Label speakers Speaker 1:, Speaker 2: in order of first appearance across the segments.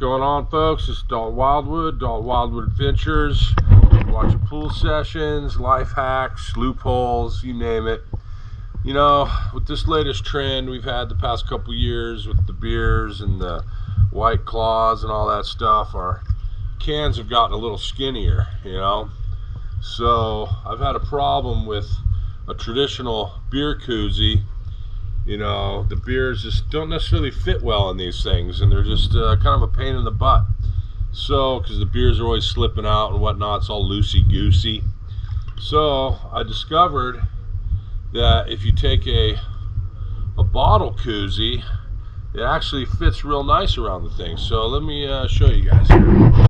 Speaker 1: going on, folks? This is Dalton Wildwood, Dalton Wildwood Adventures. Watching pool sessions, life hacks, loopholes, you name it. You know, with this latest trend we've had the past couple years with the beers and the White Claws and all that stuff, our cans have gotten a little skinnier, you know. So I've had a problem with a traditional beer koozie. You know, the beers just don't necessarily fit well in these things, and they're just kind of a pain in the butt. So, because the beers are always slipping out and whatnot, it's all loosey-goosey. So, I discovered that if you take a bottle koozie, it actually fits real nice around the thing. So, let me show you guys here.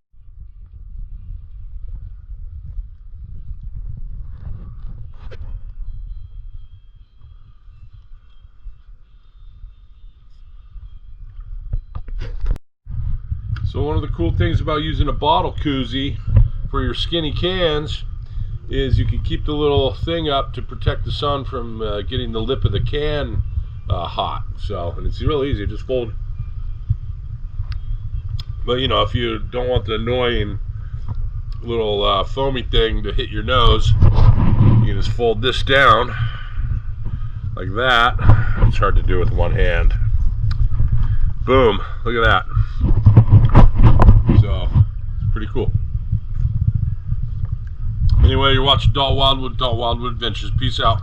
Speaker 1: So one of the cool things about using a bottle koozie for your skinny cans is you can keep the little thing up to protect the sun from getting the lip of the can hot. So, and it's real easy, just fold. But you know, if you don't want the annoying little foamy thing to hit your nose, you can just fold this down like that. It's hard to do with one hand. Boom, look at that. So, it's pretty cool. Anyway, you're watching Dalton Wildwood Adventures. Peace out.